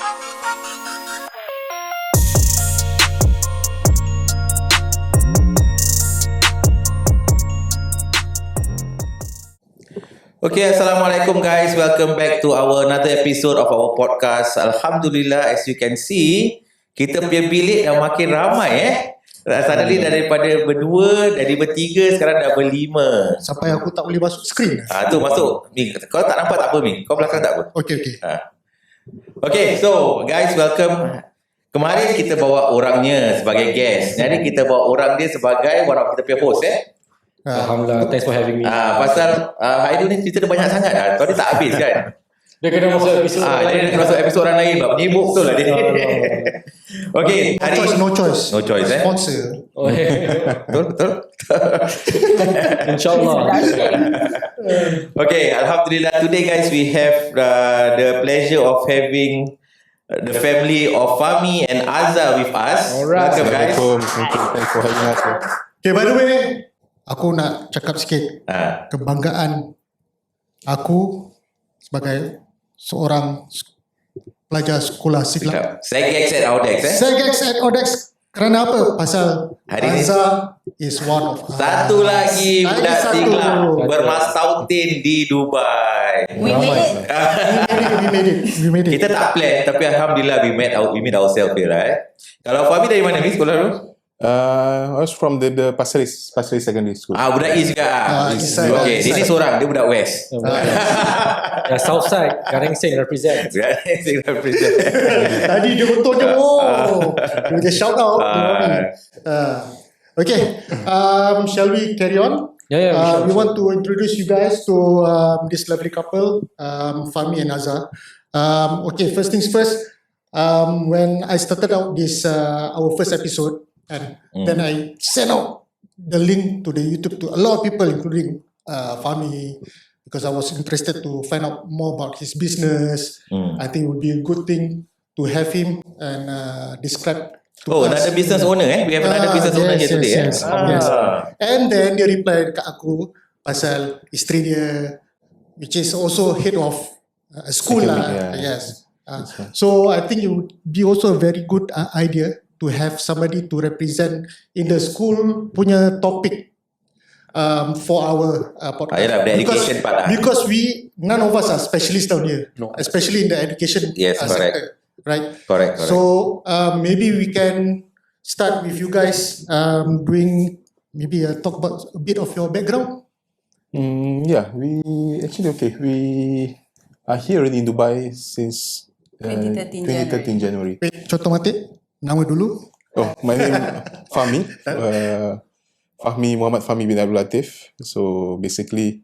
Okay, Assalamualaikum guys. Welcome back to our another episode of our podcast. Alhamdulillah, as you can see, kita punya bilik dah makin ramai Suddenly daripada berdua, dari bertiga, sekarang dah berlima. Sampai aku tak boleh masuk skrin. Tu masuk. Ming, kau tak nampak tak apa Ming? Kau belakang tak apa? Okay. Okay, so guys, welcome. Kemarin kita bawa orangnya sebagai guest. Jadi kita bawa orang dia sebagai one of kita punya host Alhamdulillah, thanks for having me. Pasal Haidu ni cerita dia banyak sangat dah. Kau ni tak habis kan? Dia kena masuk episod dia kena masuk episod orang lain. Menyibuk betul lah dia. Okay, No choice. Sponsor. Betul. InsyaAllah. Okay, Alhamdulillah. Today guys, we have the pleasure of having the family of Fami and Azar with us. Alright. Welcome guys. Thanks for having us. Okay, by the way, aku nak cakap sikit kebanggaan aku sebagai seorang pelajar sekolah silat. Segex at Audex Segex at Audex. Kerana apa? Pasal Azah is one of us. Satu lagi budak tinggal bermastautin di Dubai. We made it. Kita tak plan, tapi Alhamdulillah we made ourselves here Kalau Fahmi dari mana ni sekolah tu? I was from the Pasir Ris Secondary School. Budak East juga Okay, dia ni seorang, dia budak West. South side, Garengsing represent. Tadi dia betul je. Dia shout out. Okay, shall we carry on? Yeah, we want to introduce you guys to this lovely couple, Fami and Azar. Okay, first things first. When I started out this our first episode, and then I sent out the link to the YouTube to a lot of people, including Fami, because I was interested to find out more about his business. I think it would be a good thing to have him and describe to us. Another business owner We have another business owner here today Yes. And then dia reply kat aku pasal isteri dia, which is also head of a school Yes. So I think it would be also a very good idea to have somebody to represent in the school punya topic for our podcast. The education part Because none of us are specialists down here, especially in the education sector, right? Correct. So maybe we can start with you guys doing maybe talk about a bit of your background. We are here in Dubai since 2013 January. Wait, contoh mati. Nama dulu. My name Fami. Muhammad Fahmi bin Abdul Latif. So basically,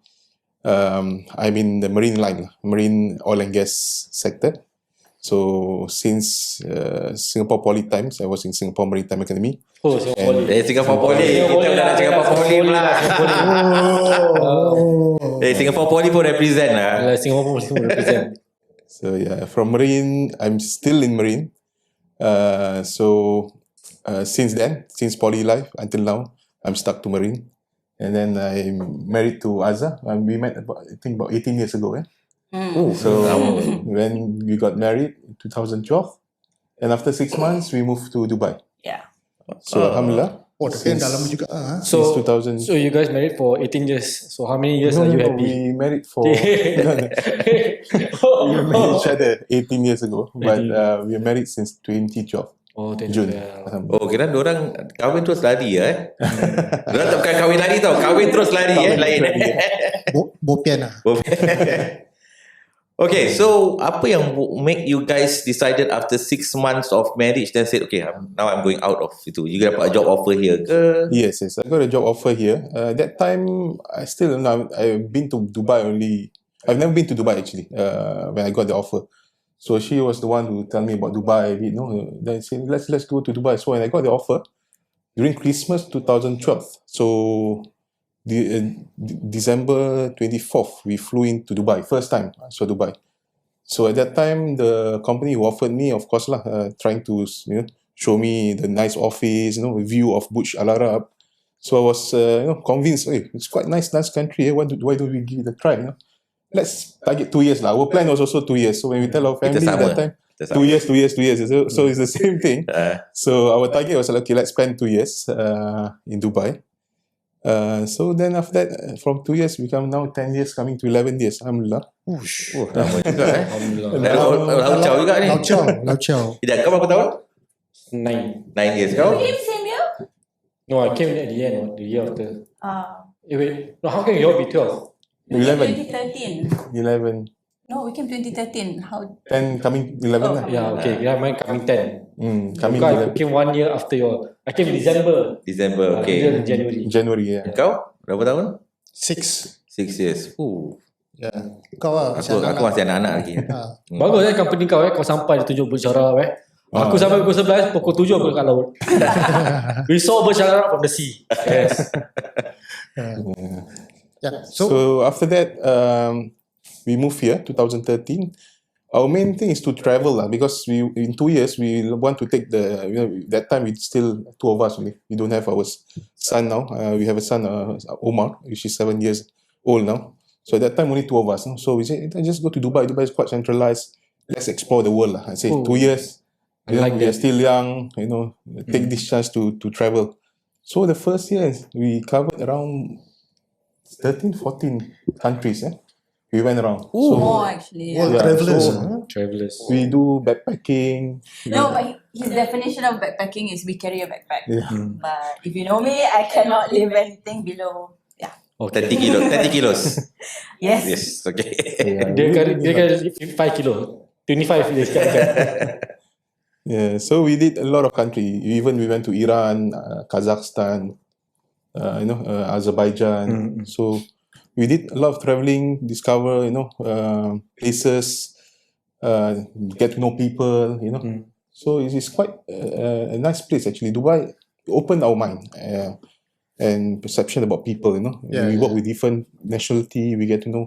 I'm in the marine line, marine oil and gas sector. So since Singapore Poly times, I was in Singapore Maritime Academy. Singapore Poly. Kita dah nak Singapore Poly pula. Singapore Poly pun represent Singapore pun represent. So from marine, I'm still in marine. Since poly life until now, I'm stuck to marine. And then I'm married to Azah. We met about 18 years ago. So when we got married in 2012, and after 6 months, we moved to Dubai. So Alhamdulillah. Tapi dalam juga. So 2000. So you guys married for 18 years. So how many years are you happy? We married for we met each other 18 years ago, but we are married since 2012. June. Kira diorang kahwin terus lari Diorang tak bukan kahwin lari tau, kahwin terus lari lain. Bopian Okay, so apa yang make you guys decided after 6 months of marriage then said, okay, now I'm going out of itu. You dapat a job offer here ke? Yes, I got a job offer here. That time, I've been to Dubai only. I've never been to Dubai actually when I got the offer. So she was the one who told me about Dubai. Then said, let's go to Dubai. So when I got the offer, during Christmas 2012, so December 24th, we flew into Dubai. First time I saw Dubai. So at that time, the company who offered me, of course, trying to show me the nice office, view of Burj Al Arab. So I was convinced, it's quite nice country. Why don't we give it a try? Let's target 2 years. Our plan was also 2 years. So when we tell our family at that time, That's 2 years, 2 years, 2 years. So it's the same thing. Uh, So our target was like, okay, let's spend 2 years in Dubai. So then after that, from 2 years become now 10 years, coming to 11 years. Alhamdulillah. lama juga Alhamdulillah. Laucau juga ni. Laucau. Tidak, kau berapa tahun? 9. 9 years kau? Came same year? No, I came at the end, the year after. Ah. Wait. No, how can you all be 12? 11. 2013. 11. No, we came 2013. How? 10 coming 11 Oh, lah. Yeah, okay. Yeah, mine coming 10. Coming Because I 11. came 1 year after you all. I came in December. December, Okay. okay. January. January, yeah. Kau? Berapa tahun? 6. 6 years. Kau lah. Aku masih anak-anak lagi. Bagus company kau kau sampai di 7 bersyara Aku sampai pukul 11, pukul 7 aku dekat laut. We saw bersyara from the sea. Yes. Yeah. So after that, we moved here, 2013. Our main thing is to travel lah, because we in 2 years we want to take the, that time it's still 2 of us only. We don't have our son now. We have a son, Omar, which is 7 years old now. So at that time only 2 of us. No? So we said, just go to Dubai. Dubai is quite centralized. Let's explore the world lah. I say 2 years. I like we are that. still young. Take this chance to travel. So the first year we covered around 13, 14 countries. We went around. So More actually. World Yeah. travelers. so- Travelers. we do backpacking. No, but his definition of backpacking is we carry a backpack. Yeah. But if you know me, I cannot live anything below. Yeah. 30 kilo, 30 kilos. Yes. Yes, okay. Dia kan 5 kilo. 25 dia sekarang. Yeah, so we did a lot of country. Even we went to Iran, Kazakhstan, Azerbaijan. So we did a lot of traveling, discover, places, get to know people, So it's quite a nice place actually. Dubai opened our mind and perception about people, We work with different nationality, we get to know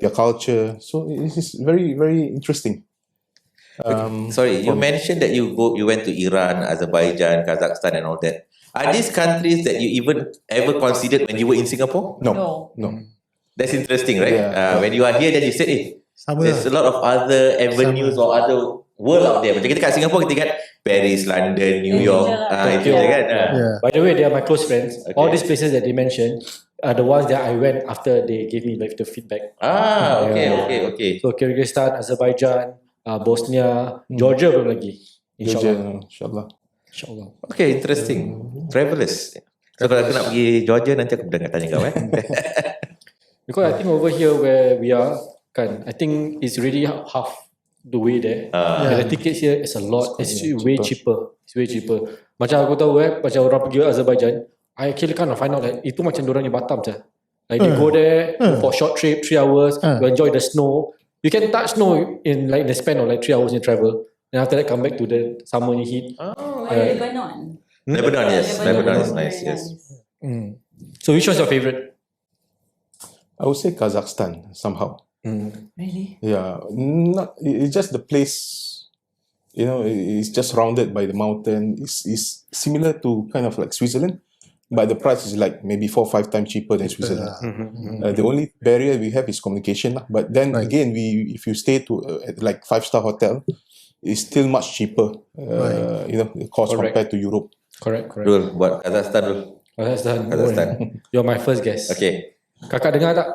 their culture. So it is very, very interesting. Sorry, you mentioned that you went to Iran, Azerbaijan, Kazakhstan and all that. Are these countries that you even ever considered when you were in Singapore? No. That's interesting, right? Yeah. When you are here, then you said, Sama there's a lot of other avenues or other world out there. Macam kita kat Singapore, kita kat Paris, London, New York. Itu Tokyo. je kan? Yeah. By the way, they are my close friends. Okay. All these places that they mentioned are the ones that I went after they gave me like the feedback. Okay. So Kyrgyzstan, Azerbaijan, Bosnia, Georgia belum lagi. InsyaAllah. Inshallah. InsyaAllah. Okay, interesting. Travelers. So kalau aku nak pergi Georgia, nanti aku tanya kau. Because I think over here where we are, I think it's really half the way there. And the tickets here is a lot. It's way cheaper. It's way cheaper. Macam aku tahu macam orang pergi Azerbaijan, I actually kind of find out that itu macam dorang di Batam je. Like they go there for short trip, 3 hours, to enjoy the snow. You can touch snow in like the span of like 3 hours in travel. And after that come back to the summer heat. Lebanon. Lebanon, yes. Lebanon is nice, Very yes. So which was your favorite? I would say Kazakhstan somehow. Really? Yeah, it's just the place, it's just surrounded by the mountain. It's similar to kind of like Switzerland, but the price is like maybe 4 or 5 times cheaper than Switzerland. The only barrier we have is communication. But then again, if you stay to like 5-star hotel, it's still much cheaper. The cost Correct. compared to Europe. Correct. Rul, buat Kazakhstan, Rul. Kazakhstan. You're my first guest. Okay. Kakak dengar tak?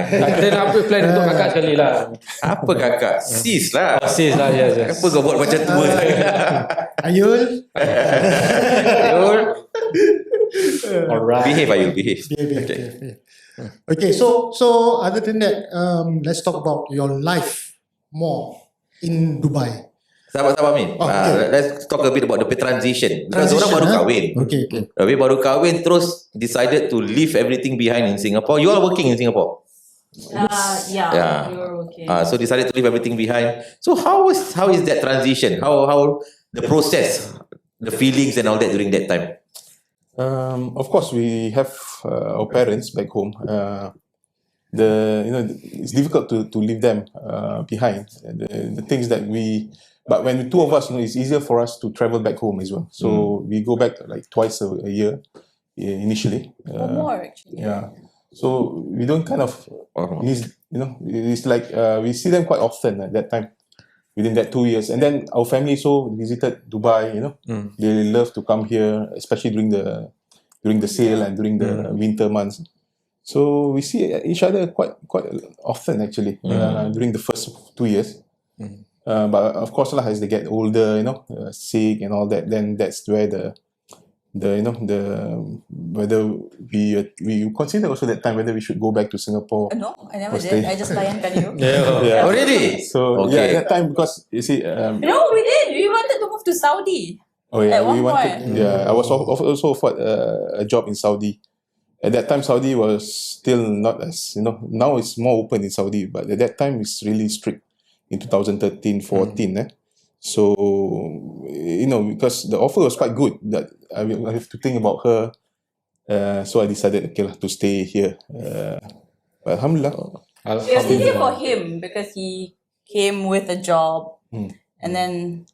Kita nak plan untuk kakak sekali lah. Apa kakak? Sis lah. Sis lah, yes. Apa kau buat macam tua sangat? Ayul. Rul. Alright. Behave, Ayul, behave. Okay, so other than that, let's talk about your life more in Dubai. Sabar Min. Okay. Let's talk a bit about the transition. Because orang baru kahwin. Okay. Tapi baru kahwin terus decided to leave everything behind in Singapore. You are working in Singapore. Yeah. We were okay. So decided to leave everything behind. So how is that transition? How the process, the feelings and all that during that time? Of course, we have our parents back home. It's difficult to leave them behind. The things that but when the 2 of us, it's easier for us to travel back home as well. So we go back like twice a year initially. Or more actually. Yeah. So we don't kind of, it's like we see them quite often at that time. within that 2 years. And then our family so visited Dubai, they love to come here, especially during the sale and during the winter months. So we see each other quite often actually during the first 2 years. But of course, as they get older, sick and all that, then that's where whether we consider also that time whether we should go back to Singapore. No, I never or did. stay. I just layankan you. Oh, really? So Okay. that time because you see, No, we did. We wanted to move to Saudi. At we one wanted. point. Yeah, I was also offered a job in Saudi. At that time, Saudi was still not as now it's more open in Saudi, but at that time it's really strict in 2013-14. So because the offer was quite good, that I have to think about her. So I decided to stay here. But Alhamdulillah. It was easier for him because he came with a job, and then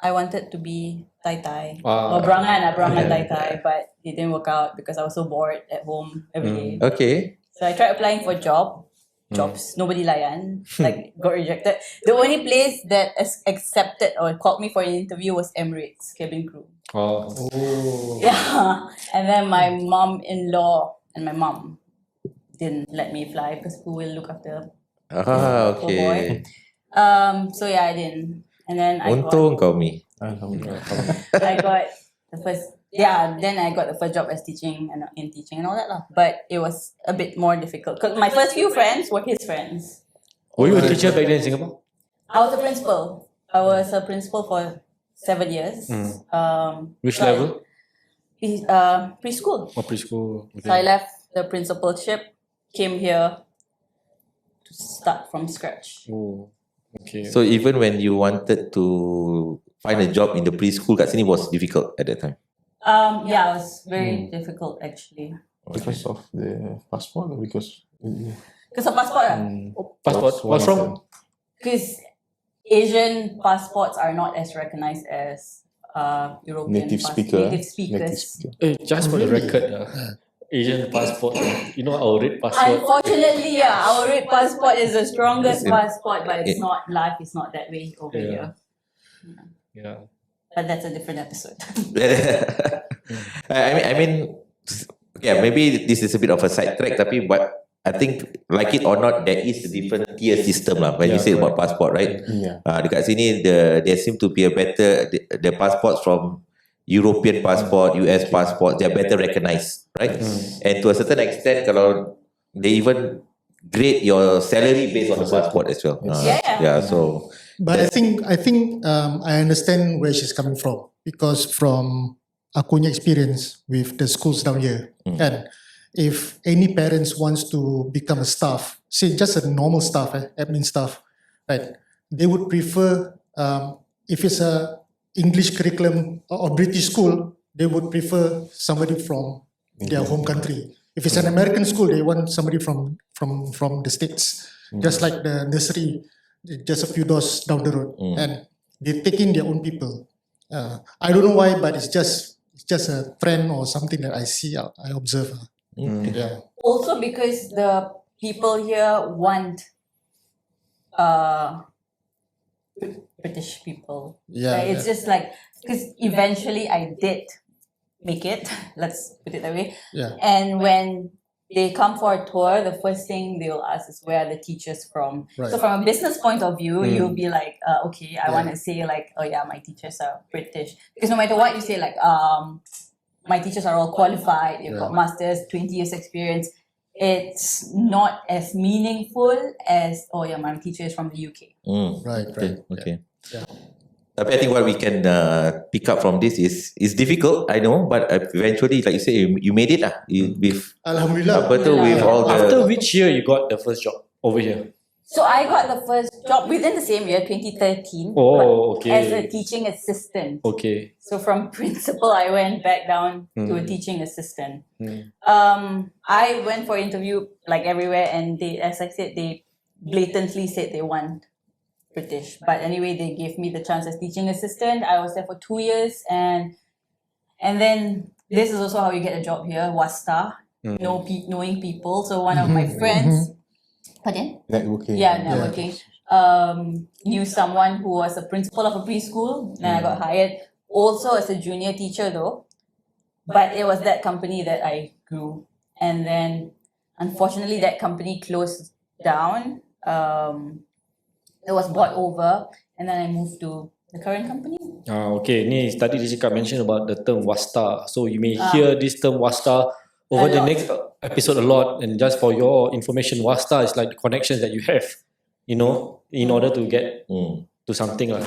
I wanted to be tai-tai or berangan tai-tai, but it didn't work out because I was so bored at home every day. Okay. So I tried applying for jobs. Nobody layan, got rejected. The only place that accepted or called me for an interview was Emirates cabin crew. Oh. Yeah, and then my mom-in-law and my mom didn't let me fly because who will look after poor boy? Okay. So yeah, I didn't. And then Untung kau Mi. I got the first. Yeah, then I got the first job as teaching and all that lah. But it was a bit more difficult because my first few friends were his friends. Were you a teacher back then in Singapore? I was a principal. I was a principal for 7 years. Which level? Preschool. Oh, preschool. Okay. So I left the principalship, came here to start from scratch. Oh, okay. So even when you wanted to find a job in the preschool kat sini was difficult at that time? Yeah, it was very difficult actually. Because of the passport or because Because of passport lah. Passport? What's wrong? Because Asian passports are not as recognized as European native native speakers. speakers. Just for the record, Asian passport, our red passport. Unfortunately, our red passport is the strongest passport, but it's not. Life is not that way over here. Yeah. But that's a different episode. I mean, yeah, maybe this is a bit of a sidetrack, tapi but I think like it or not, there is a different tier system lah when you say about passport, right? Yeah. Dekat sini there seem to be a better the passports from European passport, US passport, they are better recognized, right? And to a certain extent, kalau they even grade your salary based on the passport as well. Yeah. So. But I think I understand where she's coming from because from aku punya experience with the schools down here, and if any parents wants to become a staff, say just a normal staff, admin staff, right? They would prefer if it's a English curriculum or British school, they would prefer somebody from their home country. If it's an American school, they want somebody from the States, just like the nursery. Just a few doors down the road, and they take in their own people. I don't know why, but it's just a trend or something that I see. I observe. Yeah. Also because the people here want British people. Yeah, It's just like because eventually I did make it. Let's put it that way. Yeah. And when they come for a tour, the first thing they will ask is where are the teachers from. Right. So from a business point of view, you'll be like, okay, I want to say like, oh yeah, my teachers are British. Because no matter what you say, like, my teachers are all qualified, they've got masters, 20 years experience. It's not as meaningful as, oh yeah, my teacher is from the UK. Right. Okay. Yeah. Tapi I think what we can pick up from this is difficult, I know, but eventually, like you say, you made it with Alhamdulillah. apa tu, with all the. After which year you got the first job over here? So I got the first job within the same year, 2013. Oh, but okay. As a teaching assistant. Okay. So from principal, I went back down to a teaching assistant. I went for interview like everywhere, and they, as I said, they blatantly said they want British. But anyway, they gave me the chance as teaching assistant. I was there for 2 years, and then this is also how you get a job here, wasta, knowing people. So one of my friends, pardon? Networking. Yeah, networking. knew someone who was a principal of a preschool, and I got hired also as a junior teacher though. But it was that company that I grew, and then unfortunately that company closed down. It was bought over, and then I moved to the current company. Okay, ni tadi dia cakap mention about the term wasta. So you may hear this term wasta over A the lot. next episode a lot. And just for your information, wasta is like the connections that you have, you know, in order to get to something lah.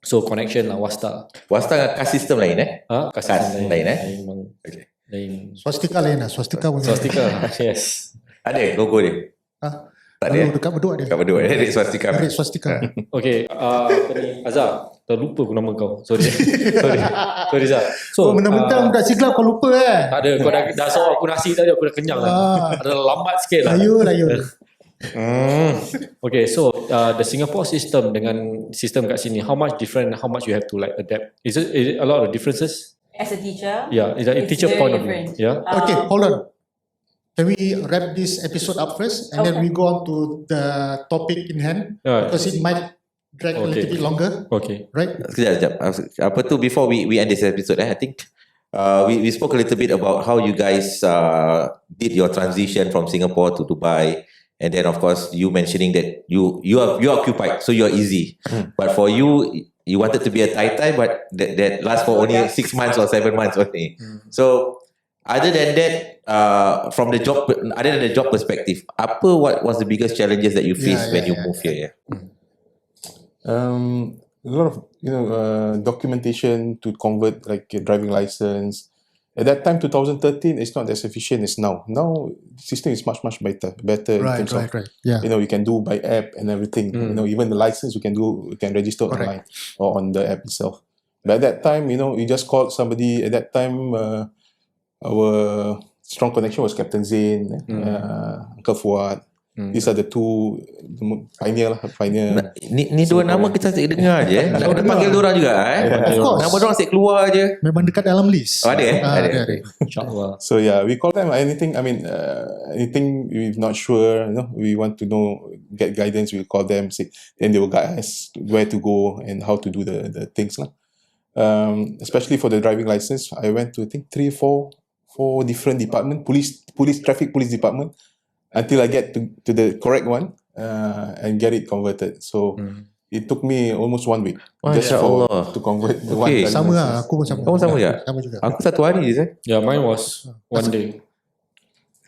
So connection lah, wasta. Wasta dengan kas sistem lain Kasih Kas lain, lain memang Okay. lain. Swastika lain lah. Swastika pun. Swastika, yes. Ada logo dia? Ah, Tak ada. dekat Bedok ada. Kat Bedok ada swastika. Red swastika. Okay, apa ni, Azar, terlupa aku nama kau. Sorry. Sorry Azar. So, Mentang-mentang budak siglap kau lupa tak ada, kau dah saw aku nasi tadi, aku dah kenyang lah. Ada lambat sikit lah. Layu. Okay, so the Singapore system dengan sistem kat sini, how much different, how much you have to like adapt? Is it a lot of differences? As a teacher, Yeah, is that a it's teacher very point of different. view? Yeah. Okay, hold on. Can we wrap this episode up first and then Okay. we go on to the topic in hand Yeah. because it might drag a little bit longer, Okay. right? Sekejap. Apa tu before we end this episode I think we spoke a little bit about how you guys did your transition from Singapore to Dubai, and then of course you mentioning that you are occupied, so you are easy. But for you wanted to be a tai but that lasts for only 6 months or 7 months only. So other than that, from the job, other than the job perspective, what was the biggest challenges that you faced when you moved here? A lot of documentation to convert like a driving license. At that time, 2013, it's not as efficient as now. Now, the system is much better in terms of Yeah. you can do by app and everything. Even the license you can register online or on the app itself. But at that time, you just called somebody. At that time, our strong connection was Captain Zain, Uncle Fuad. These are the two pioneer. Ni dua nama kita asyik dengar je. Nak kena panggil diorang juga Of course. Nama diorang asyik keluar je. Memang dekat dalam list. Ada Ada. InsyaAllah. So yeah, we call them anything. I mean, anything we're not sure. We want to know, get guidance. We call them. Then they will guide us where to go and how to do the things lah. Especially for the driving license, I went to I think 4 different department, traffic police department, until I get to the correct one and get it converted. So it took me almost 1 week just to convert the one. Okay. Sama lah, aku pun sama. Kamu sama juga? Sama juga. Aku 1 hari je. Yeah, mine was 1 day.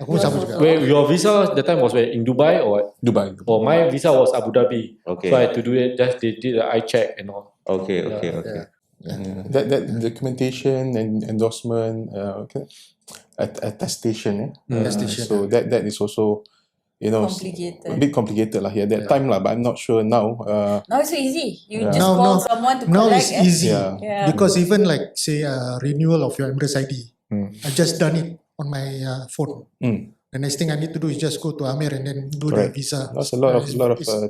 Aku pun sama juga. Wait, your visa that time was where, in Dubai or what? Dubai. Oh, my visa was Abu Dhabi. Okay. So I had to do it, just they did the eye check and all. Okay. That documentation and endorsement, attestation. Attestation. So that is also Complicated. a bit complicated lah here that time lah. But I'm not sure now. Now it's so easy. You just Now- call now- someone to Now collect. it's easy Yeah. because even like say renewal of your Emirates ID, I just done it on my phone. The next thing I need to do is just go to Amir and then do Correct. the visa. That's a lot of It's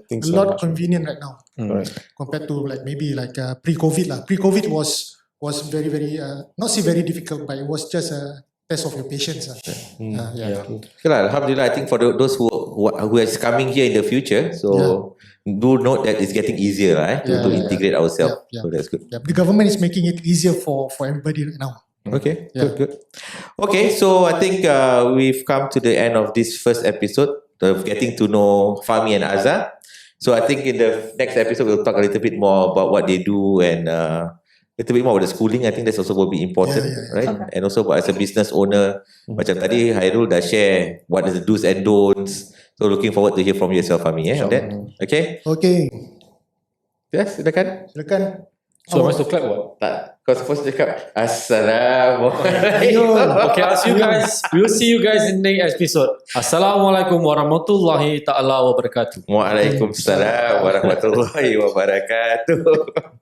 things. a lot convenient right now Correct. compared to like maybe like pre-COVID lah. Pre-COVID was very not say very difficult, but it was just a test of your patience lah. Yeah. Okay lah, Alhamdulillah, I think for those who is coming here in the future, so do note that it's getting easier to integrate ourselves. Yeah. So that's good. Yeah, the government is making it easier for everybody right now. Okay, Yeah. good. Okay, so I think we've come to the end of this first episode of getting to know Fami and Azar. So I think in the next episode we'll talk a little bit more about what they do and a little bit more about the schooling. I think that's also will be important, right? Okay. And also as a business owner, macam tadi Hairul dah share what is the do's and don'ts. So looking forward to hear from you yourself, Fami, on that. Okay? Okay, Yes, silakan. silakan. So I must to clap what? Tak, kau supposed to cakap Assalamualaikum. Okay, I'll see you guys. We'll see you guys in the next episode. Assalamualaikum warahmatullahi ta'ala wabarakatuh. Waalaikumsalam warahmatullahi wabarakatuh.